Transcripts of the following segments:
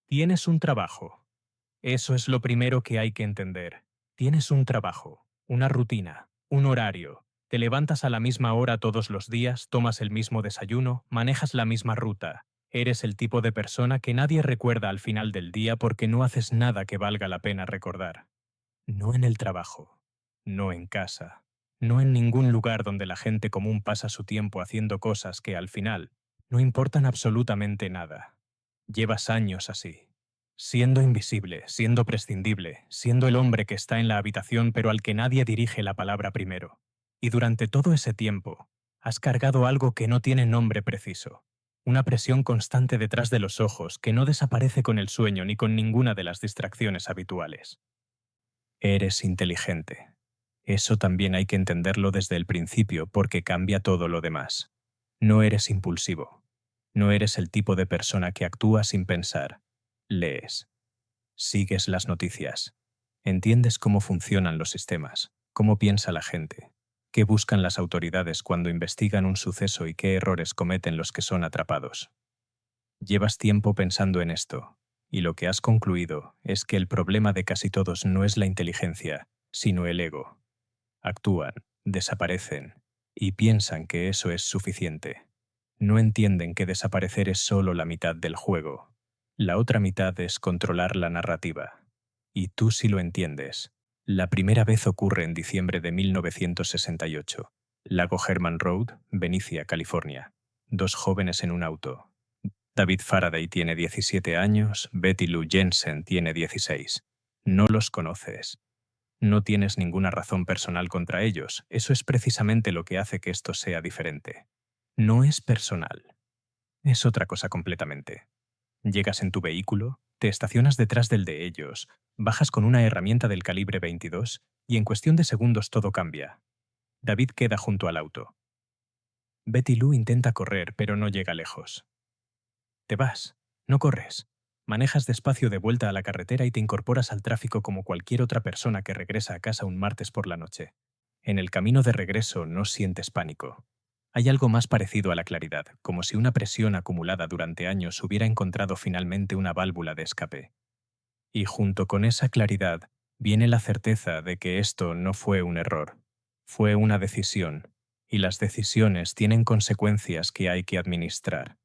Tienes un trabajo. Eso es lo primero que hay que entender. Tienes un trabajo, una rutina, un horario. Te levantas a la misma hora todos los días, tomas el mismo desayuno, manejas la misma ruta. Eres el tipo de persona que nadie recuerda al final del día porque no haces nada que valga la pena recordar. No en el trabajo, no en casa, no en ningún lugar donde la gente común pasa su tiempo haciendo cosas que al final no importan absolutamente nada. Llevas años así, siendo invisible, siendo prescindible, siendo el hombre que está en la habitación pero al que nadie dirige la palabra primero. Y durante todo ese tiempo, has cargado algo que no tiene nombre preciso. Una presión constante detrás de los ojos que no desaparece con el sueño ni con ninguna de las distracciones habituales. Eres inteligente. Eso también hay que entenderlo desde el principio porque cambia todo lo demás. No eres impulsivo. No eres el tipo de persona que actúa sin pensar. Lees. Sigues las noticias. Entiendes cómo funcionan los sistemas, cómo piensa la gente, qué buscan las autoridades cuando investigan un suceso y qué errores cometen los que son atrapados. Llevas tiempo pensando en esto, y lo que has concluido es que el problema de casi todos no es la inteligencia, sino el ego. Actúan, desaparecen, y piensan que eso es suficiente. No entienden que desaparecer es solo la mitad del juego. La otra mitad es controlar la narrativa. Y tú sí lo entiendes. La primera vez ocurre en diciembre de 1968. Lago Herman Road, Benicia, California. Dos jóvenes en un auto. David Faraday tiene 17 años, Betty Lou Jensen tiene 16. No los conoces. No tienes ninguna razón personal contra ellos. Eso es precisamente lo que hace que esto sea diferente. No es personal. Es otra cosa completamente. Llegas en tu vehículo, te estacionas detrás del de ellos, bajas con una herramienta del calibre 22 y en cuestión de segundos todo cambia. David queda junto al auto. Betty Lou intenta correr, pero no llega lejos. Te vas, no corres. Manejas despacio de vuelta a la carretera y te incorporas al tráfico como cualquier otra persona que regresa a casa un martes por la noche. En el camino de regreso no sientes pánico. Hay algo más parecido a la claridad, como si una presión acumulada durante años hubiera encontrado finalmente una válvula de escape. Y junto con esa claridad viene la certeza de que esto no fue un error, fue una decisión, y las decisiones tienen consecuencias que hay que administrar.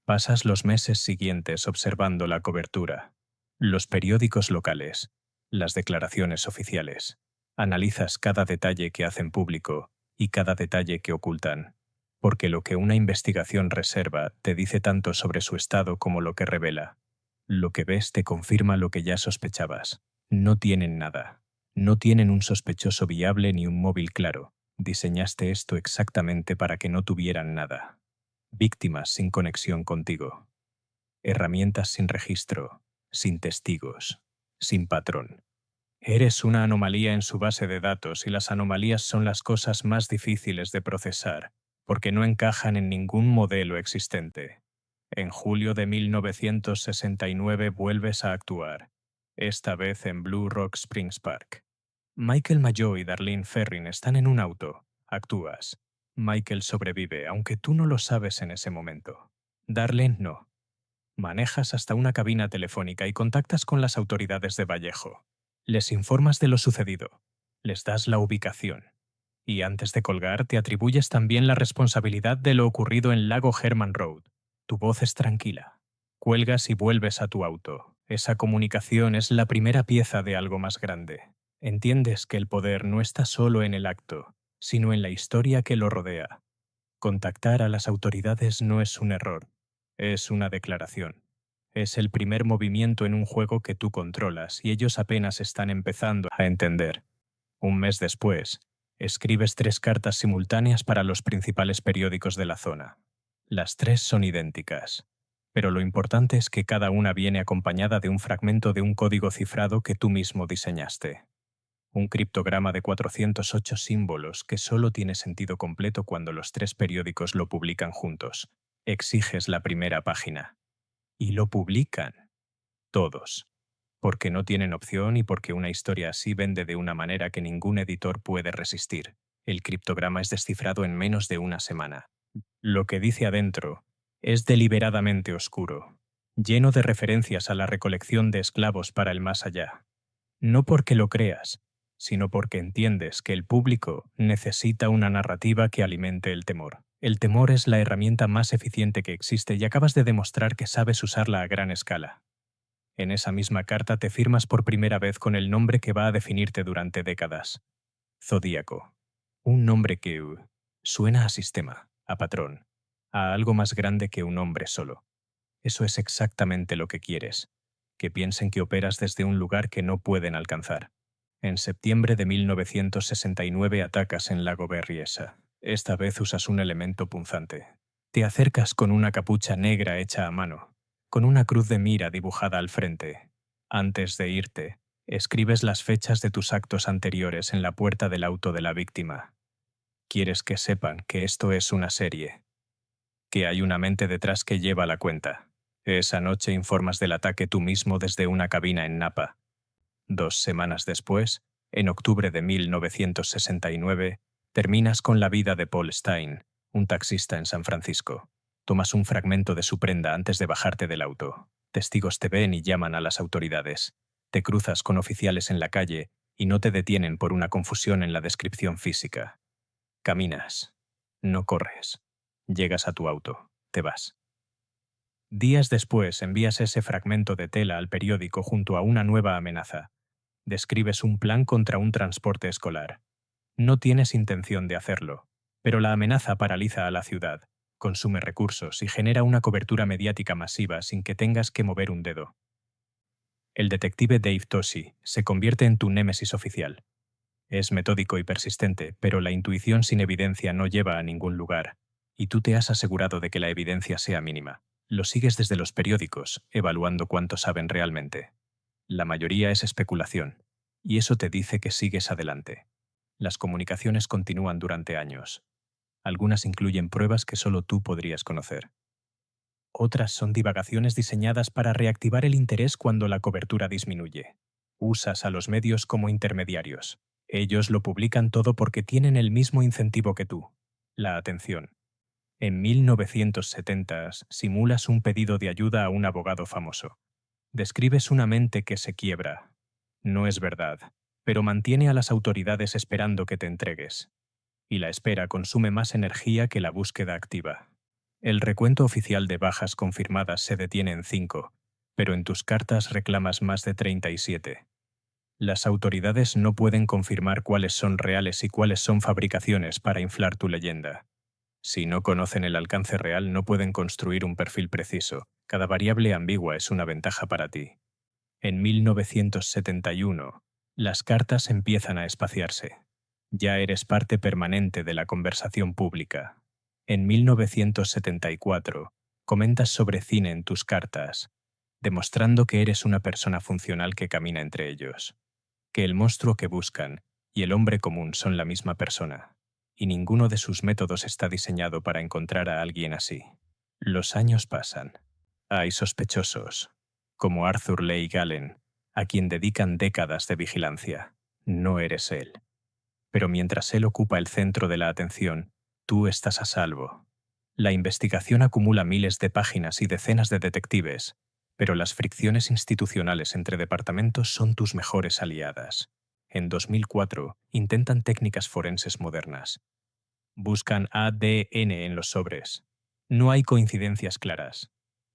Pasas los meses siguientes observando la cobertura, los periódicos locales, las declaraciones oficiales. Analizas cada detalle que hacen público y cada detalle que ocultan, porque lo que una investigación reserva te dice tanto sobre su estado como lo que revela. Lo que ves te confirma lo que ya sospechabas. No tienen nada. No tienen un sospechoso viable ni un móvil claro. Diseñaste esto exactamente para que no tuvieran nada. Víctimas sin conexión contigo. Herramientas sin registro, sin testigos, sin patrón. Eres una anomalía en su base de datos y las anomalías son las cosas más difíciles de procesar, porque no encajan en ningún modelo existente. En julio de 1969 vuelves a actuar, esta vez en Blue Rock Springs Park. Michael Mayo y Darlene Ferrin están en un auto. Actúas. Michael sobrevive, aunque tú no lo sabes en ese momento. Darlene no. Manejas hasta una cabina telefónica y contactas con las autoridades de Vallejo. Les informas de lo sucedido. Les das la ubicación. Y antes de colgar, te atribuyes también la responsabilidad de lo ocurrido en Lago Herman Road. Tu voz es tranquila. Cuelgas y vuelves a tu auto. Esa comunicación es la primera pieza de algo más grande. Entiendes que el poder no está solo en el acto, sino en la historia que lo rodea. Contactar a las autoridades no es un error, es una declaración. Es el primer movimiento en un juego que tú controlas y ellos apenas están empezando a entender. Un mes después, escribes 3 cartas simultáneas para los principales periódicos de la zona. Las 3 son idénticas, pero lo importante es que cada una viene acompañada de un fragmento de un código cifrado que tú mismo diseñaste. Un criptograma de 408 símbolos que solo tiene sentido completo cuando los 3 periódicos lo publican juntos. Exiges la primera página. Y lo publican. Todos. Porque no tienen opción y porque una historia así vende de una manera que ningún editor puede resistir. El criptograma es descifrado en menos de una semana. Lo que dice adentro es deliberadamente oscuro. lleno de referencias a la recolección de esclavos para el más allá. No porque lo creas, sino porque entiendes que el público necesita una narrativa que alimente el temor. El temor es la herramienta más eficiente que existe y acabas de demostrar que sabes usarla a gran escala. En esa misma carta te firmas por primera vez con el nombre que va a definirte durante décadas. Zodíaco. Un nombre que suena a sistema, a patrón, a algo más grande que un hombre solo. Eso es exactamente lo que quieres, que piensen que operas desde un lugar que no pueden alcanzar. En septiembre de 1969 atacas en Lago Berryessa. Esta vez usas un elemento punzante. Te acercas con una capucha negra hecha a mano, con una cruz de mira dibujada al frente. Antes de irte, escribes las fechas de tus actos anteriores en la puerta del auto de la víctima. Quieres que sepan que esto es una serie, que hay una mente detrás que lleva la cuenta. Esa noche informas del ataque tú mismo desde una cabina en Napa. 2 semanas después, en octubre de 1969, terminas con la vida de Paul Stein, un taxista en San Francisco. Tomas un fragmento de su prenda antes de bajarte del auto. Testigos te ven y llaman a las autoridades. Te cruzas con oficiales en la calle y no te detienen por una confusión en la descripción física. Caminas. No corres. Llegas a tu auto. Te vas. Días después envías ese fragmento de tela al periódico junto a una nueva amenaza. Describes un plan contra un transporte escolar. No tienes intención de hacerlo, pero la amenaza paraliza a la ciudad, consume recursos y genera una cobertura mediática masiva sin que tengas que mover un dedo. El detective Dave Toschi se convierte en tu némesis oficial. Es metódico y persistente, pero la intuición sin evidencia no lleva a ningún lugar, y tú te has asegurado de que la evidencia sea mínima. Lo sigues desde los periódicos, evaluando cuánto saben realmente. La mayoría es especulación, y eso te dice que sigues adelante. Las comunicaciones continúan durante años. Algunas incluyen pruebas que solo tú podrías conocer. Otras son divagaciones diseñadas para reactivar el interés cuando la cobertura disminuye. Usas a los medios como intermediarios. Ellos lo publican todo porque tienen el mismo incentivo que tú, la atención. En 1970 simulas un pedido de ayuda a un abogado famoso. Describes una mente que se quiebra. No es verdad, pero mantiene a las autoridades esperando que te entregues. Y la espera consume más energía que la búsqueda activa. El recuento oficial de bajas confirmadas se detiene en 5, pero en tus cartas reclamas más de 37. Las autoridades no pueden confirmar cuáles son reales y cuáles son fabricaciones para inflar tu leyenda. Si no conocen el alcance real, no pueden construir un perfil preciso. Cada variable ambigua es una ventaja para ti. En 1971, las cartas empiezan a espaciarse. Ya eres parte permanente de la conversación pública. En 1974, comentas sobre cine en tus cartas, demostrando que eres una persona funcional que camina entre ellos, que el monstruo que buscan y el hombre común son la misma persona, y ninguno de sus métodos está diseñado para encontrar a alguien así. Los años pasan. Hay sospechosos, como Arthur Leigh Gallen, a quien dedican décadas de vigilancia. No eres él. Pero mientras él ocupa el centro de la atención, tú estás a salvo. La investigación acumula miles de páginas y decenas de detectives, pero las fricciones institucionales entre departamentos son tus mejores aliadas. En 2004, intentan técnicas forenses modernas. Buscan ADN en los sobres. No hay coincidencias claras.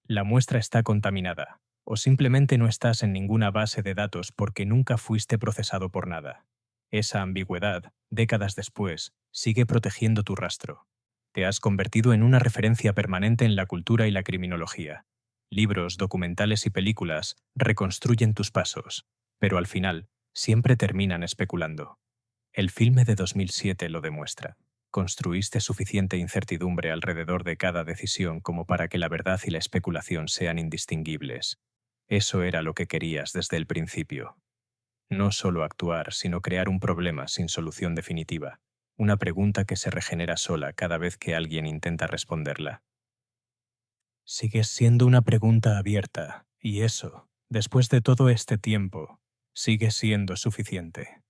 La muestra está contaminada, o simplemente no estás en ninguna base de datos porque nunca fuiste procesado por nada. Esa ambigüedad, décadas después, sigue protegiendo tu rastro. Te has convertido en una referencia permanente en la cultura y la criminología. Libros, documentales y películas reconstruyen tus pasos, pero al final, siempre terminan especulando. El filme de 2007 lo demuestra. Construiste suficiente incertidumbre alrededor de cada decisión como para que la verdad y la especulación sean indistinguibles. Eso era lo que querías desde el principio. No solo actuar, sino crear un problema sin solución definitiva. Una pregunta que se regenera sola cada vez que alguien intenta responderla. Sigues siendo una pregunta abierta, y eso, después de todo este tiempo, sigue siendo suficiente.